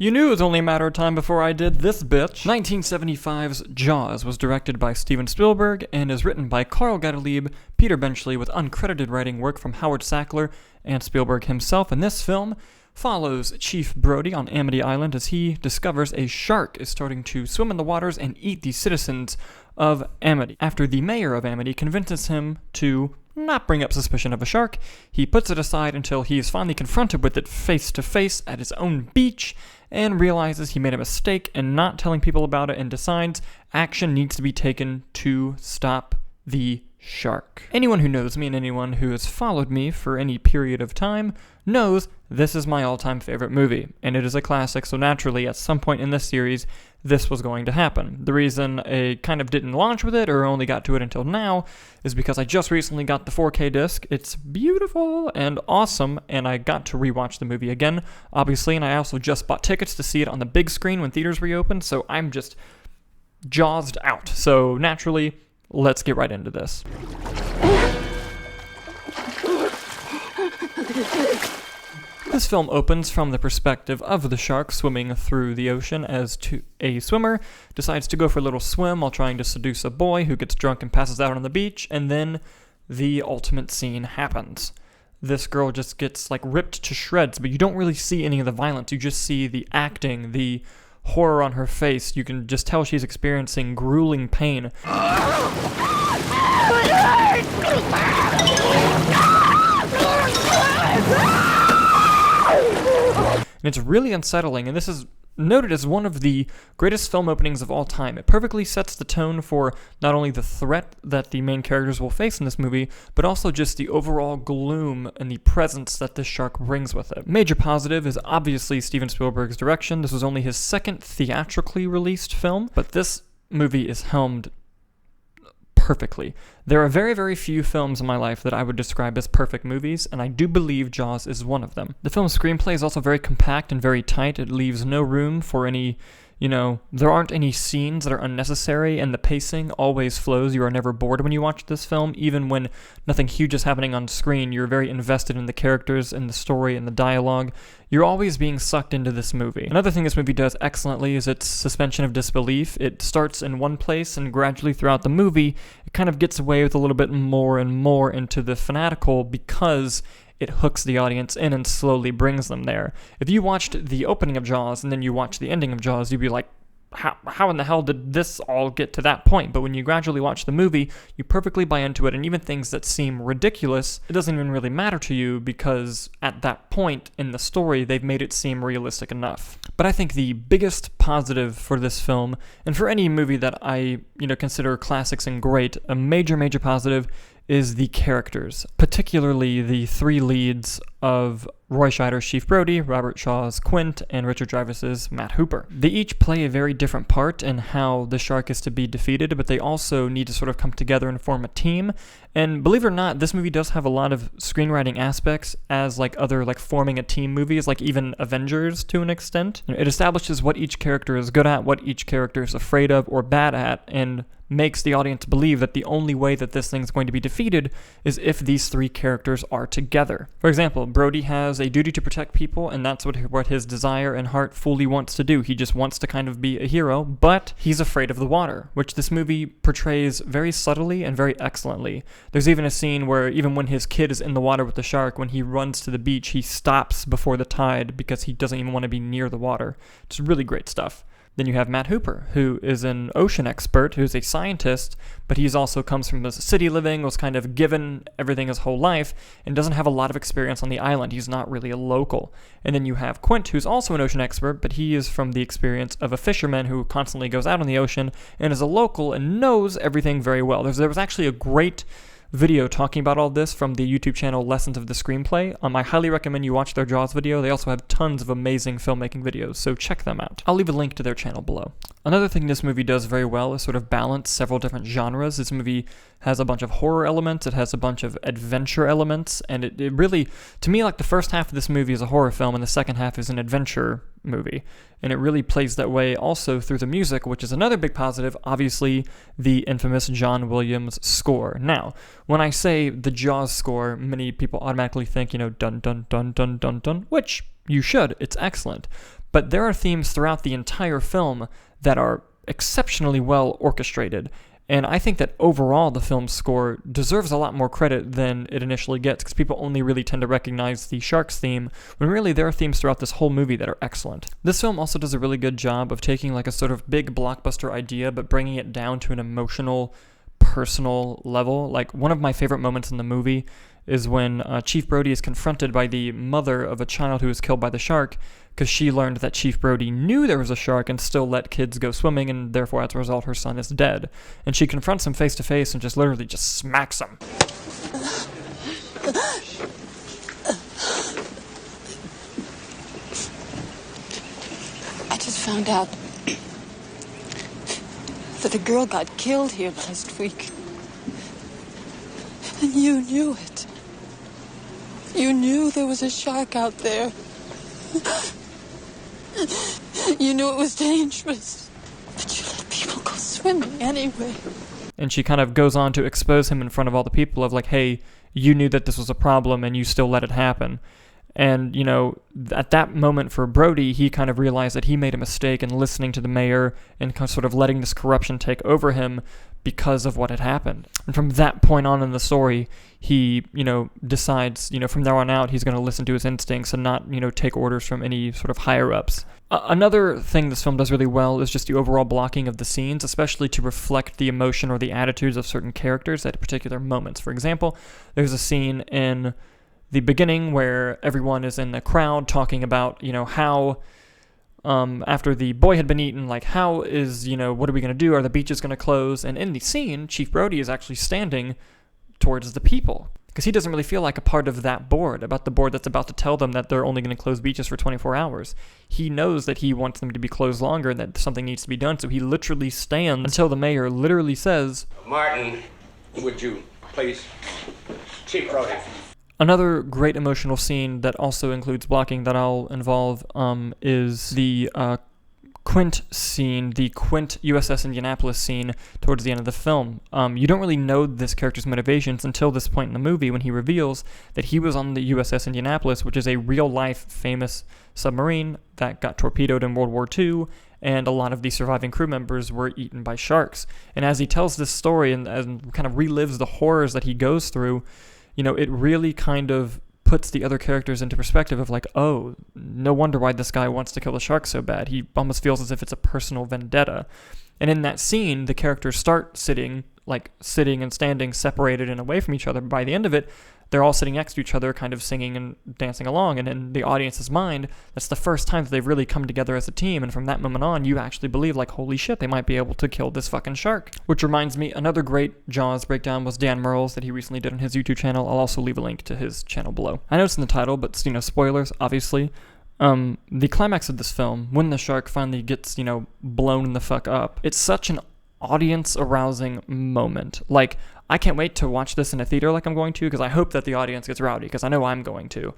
You knew it was only a matter of time before I did this, bitch. 1975's Jaws was directed by Steven Spielberg and is written by Carl Gottlieb, Peter Benchley, with uncredited writing work from Howard Sackler and Spielberg himself. And this film follows Chief Brody on Amity Island as he discovers a shark is starting to swim in the waters and eat the citizens of Amity. After the mayor of Amity convinces him to not bring up suspicion of a shark, he puts it aside until he is finally confronted with it face to face at his own beach and realizes he made a mistake in not telling people about it and decides action needs to be taken to stop the shark. Anyone who knows me and anyone who has followed me for any period of time knows this is my all-time favorite movie, and it is a classic, so naturally at some point in this series this was going to happen. The reason I kind of didn't launch with it or only got to it until now is because I just recently got the 4K disc. It's beautiful and awesome, and I got to rewatch the movie again, obviously, and I also just bought tickets to see it on the big screen when theaters reopened, so I'm just jazzed out. So naturally, let's get right into this. This film opens from the perspective of the shark swimming through the ocean as a swimmer decides to go for a little swim while trying to seduce a boy who gets drunk and passes out on the beach, and then the ultimate scene happens. This girl just gets ripped to shreds, but you don't really see any of the violence. You just see the acting, the horror on her face. You can just tell she's experiencing grueling pain. And it's really unsettling, and this is noted as one of the greatest film openings of all time. It perfectly sets the tone for not only the threat that the main characters will face in this movie, but also just the overall gloom and the presence that this shark brings with it. Major positive is obviously Steven Spielberg's direction. This was only his second theatrically released film, but this movie is helmed perfectly. There are very, very few films in my life that I would describe as perfect movies, and I do believe Jaws is one of them. The film's screenplay is also very compact and very tight. It leaves no room for any, there aren't any scenes that are unnecessary, and the pacing always flows. You are never bored when you watch this film. Even when nothing huge is happening on screen, you're very invested in the characters and the story and the dialogue. You're always being sucked into this movie. Another thing this movie does excellently is its suspension of disbelief. It starts in one place, and gradually throughout the movie, it kind of gets away with a little bit more and more into the fanatical because it hooks the audience in and slowly brings them there. If you watched the opening of Jaws and then you watch the ending of Jaws, you'd be like, how in the hell did this all get to that point? But when you gradually watch the movie, you perfectly buy into it, and even things that seem ridiculous, it doesn't even really matter to you because at that point in the story, they've made it seem realistic enough. But I think the biggest positive for this film, and for any movie that I consider classics and great, a major, major positive is the characters, particularly the three leads of Roy Scheider's Chief Brody, Robert Shaw's Quint, and Richard Dreyfuss's Matt Hooper. They each play a very different part in how the shark is to be defeated, but they also need to sort of come together and form a team. And believe it or not, this movie does have a lot of screenwriting aspects as other forming a team movies, even Avengers to an extent. It establishes what each character is good at, what each character is afraid of or bad at, and makes the audience believe that the only way that this thing's going to be defeated is if these three characters are together. For example, Brody has a duty to protect people, and that's what his desire and heart fully wants to do. He just wants to kind of be a hero, but he's afraid of the water, which this movie portrays very subtly and very excellently. There's even a scene where even when his kid is in the water with the shark, when he runs to the beach, he stops before the tide because he doesn't even want to be near the water. It's really great stuff. Then you have Matt Hooper, who is an ocean expert, who's a scientist, but he also comes from the city living, was kind of given everything his whole life, and doesn't have a lot of experience on the island. He's not really a local. And then you have Quint, who's also an ocean expert, but he is from the experience of a fisherman who constantly goes out on the ocean and is a local and knows everything very well. There was actually a great video talking about all this from the YouTube channel Lessons of the Screenplay. I highly recommend you watch their Jaws video. They also have tons of amazing filmmaking videos, so check them out. I'll leave a link to their channel below. Another thing this movie does very well is sort of balance several different genres. This movie has a bunch of horror elements, it has a bunch of adventure elements, and it really, to me, the first half of this movie is a horror film and the second half is an adventure movie. And it really plays that way also through the music, which is another big positive, obviously the infamous John Williams score. Now, when I say the Jaws score, many people automatically think, dun dun dun dun dun dun, which you should, it's excellent. But there are themes throughout the entire film that are exceptionally well orchestrated. And I think that overall the film's score deserves a lot more credit than it initially gets, because people only really tend to recognize the Sharks theme, when really there are themes throughout this whole movie that are excellent. This film also does a really good job of taking like a sort of big blockbuster idea, but bringing it down to an emotional, personal level. Like, one of my favorite moments in the movie is when Chief Brody is confronted by the mother of a child who was killed by the shark, because she learned that Chief Brody knew there was a shark and still let kids go swimming, and therefore, as a result, her son is dead. And she confronts him face to face and just literally just smacks him. I just found out that a girl got killed here last week. And you knew it. You knew there was a shark out there. You knew it was dangerous. But you let people go swimming anyway. And she kind of goes on to expose him in front of all the people of like, hey, you knew that this was a problem and you still let it happen. And, you know, at that moment for Brody, he kind of realized that he made a mistake in listening to the mayor and kind of sort of letting this corruption take over him because of what had happened. And from that point on in the story, he, you know, decides, you know, from there on out, he's going to listen to his instincts and not, you know, take orders from any sort of higher-ups. Another thing this film does really well is just the overall blocking of the scenes, especially to reflect the emotion or the attitudes of certain characters at particular moments. For example, there's a scene in the beginning where everyone is in the crowd talking about, you know, how after the boy had been eaten, like, how is, you know, what are we going to do? Are the beaches going to close? And in the scene, Chief Brody is actually standing towards the people, because he doesn't really feel like a part of that board, about the board that's about to tell them that they're only going to close beaches for 24 hours. He knows that he wants them to be closed longer and that something needs to be done, so he literally stands until the mayor literally says, Martin, would you please? Chief Brody. Another great emotional scene that also includes blocking that I'll involve is the Quint scene, the Quint USS Indianapolis scene towards the end of the film. You don't really know this character's motivations until this point in the movie, when he reveals that he was on the USS Indianapolis, which is a real-life famous submarine that got torpedoed in World War II, and a lot of the surviving crew members were eaten by sharks. And as he tells this story and kind of relives the horrors that he goes through, you know, it really kind of puts the other characters into perspective of like, oh, no wonder why this guy wants to kill the shark so bad. He almost feels as if it's a personal vendetta. And in that scene, the characters start sitting and standing separated and away from each other. By the end of it, they're all sitting next to each other, kind of singing and dancing along. And in the audience's mind, that's the first time that they've really come together as a team. And from that moment on, you actually believe, like, holy shit, they might be able to kill this fucking shark. Which reminds me, another great Jaws breakdown was Dan Merle's that he recently did on his YouTube channel. I'll also leave a link to his channel below. I know it's in the title, but, you know, spoilers, obviously. The climax of this film, when the shark finally gets, you know, blown the fuck up, it's such an audience-arousing moment. Like, I can't wait to watch this in a theater like I'm going to, because I hope that the audience gets rowdy, because I know I'm going to.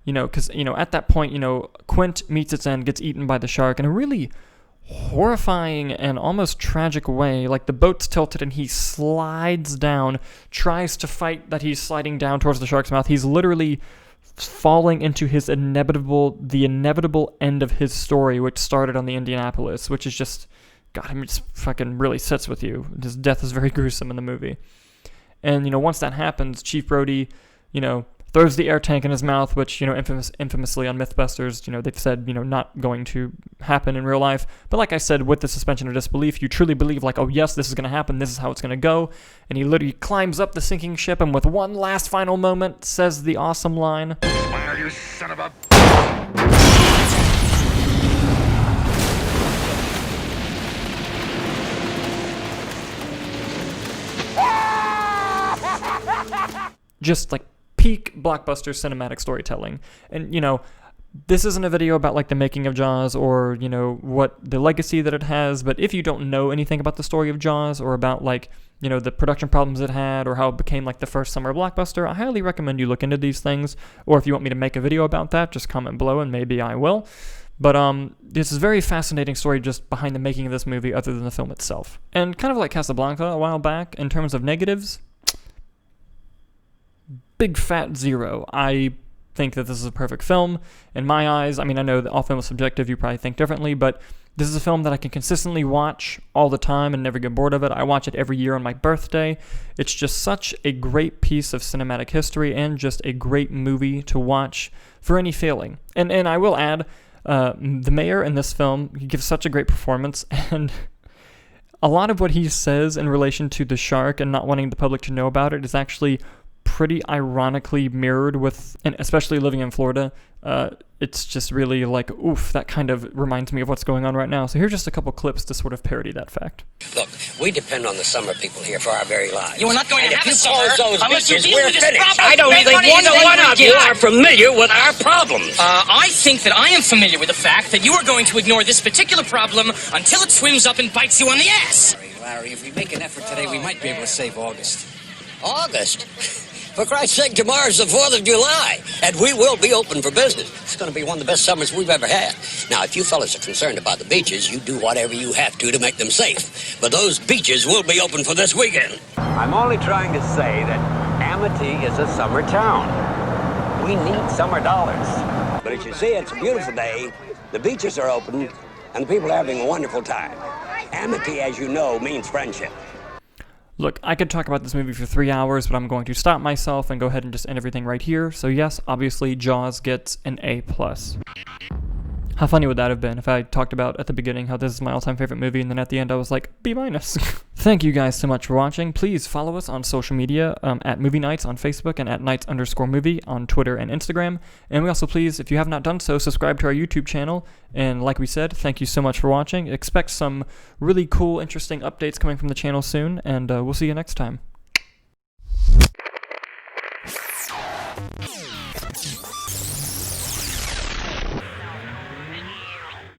You know, because, you know, at that point, you know, Quint meets its end, gets eaten by the shark in a really horrifying and almost tragic way. Like, the boat's tilted and he slides down, tries to fight that he's sliding down towards the shark's mouth. He's literally falling into the inevitable end of his story, which started on the Indianapolis, which is just, God, I mean, it just fucking really sits with you. His death is very gruesome in the movie. And, you know, once that happens, Chief Brody, you know, throws the air tank in his mouth, which, you know, infamously on Mythbusters, you know, they've said, you know, not going to happen in real life. But like I said, with the suspension of disbelief, you truly believe, like, oh, yes, this is going to happen. This is how it's going to go. And he literally climbs up the sinking ship and with one last final moment says the awesome line, Smile, you son of a... just like peak blockbuster cinematic storytelling. And, you know, this isn't a video about like the making of Jaws or, you know, what the legacy that it has, but if you don't know anything about the story of Jaws or about, like, you know, the production problems it had or how it became like the first summer blockbuster, I highly recommend you look into these things. Or if you want me to make a video about that, just comment below and maybe I will. But this is a very fascinating story just behind the making of this movie other than the film itself. And kind of like Casablanca a while back, in terms of negatives, big fat zero. I think that this is a perfect film. In my eyes, I mean, I know that all film is subjective, you probably think differently, but this is a film that I can consistently watch all the time and never get bored of it. I watch it every year on my birthday. It's just such a great piece of cinematic history and just a great movie to watch for any failing. And I will add, the mayor in this film, he gives such a great performance, and a lot of what he says in relation to the shark and not wanting the public to know about it is actually pretty ironically mirrored with, and especially living in Florida, it's just really like, oof, that kind of reminds me of what's going on right now. So here's just a couple clips to sort of parody that fact. Look, we depend on the summer people here for our very lives. You are not going to have a summer those unless you beaches, deal we're with this finished. problem. I don't Spend think money neither and one then of you get are familiar with our problems. I think that I am familiar with the fact that you are going to ignore this particular problem until it swims up and bites you on the ass. Larry, if we make an effort today, we might be able to save August. August? For Christ's sake, tomorrow's the 4th of July, and we will be open for business. It's going to be one of the best summers we've ever had. Now, if you fellas are concerned about the beaches, you do whatever you have to make them safe. But those beaches will be open for this weekend. I'm only trying to say that Amity is a summer town. We need summer dollars. But as you see, it's a beautiful day, the beaches are open, and the people are having a wonderful time. Amity, as you know, means friendship. Look, I could talk about this movie for 3 hours, but I'm going to stop myself and go ahead and just end everything right here. So yes, obviously, Jaws gets an A+. How funny would that have been if I talked about at the beginning how this is my all-time favorite movie, and then at the end I was like, B-. Thank you guys so much for watching. Please follow us on social media at Movie Nights on Facebook and at Nights_movie on Twitter and Instagram. And we also, please, if you have not done so, subscribe to our YouTube channel. And like we said, thank you so much for watching. Expect some really cool, interesting updates coming from the channel soon, and we'll see you next time.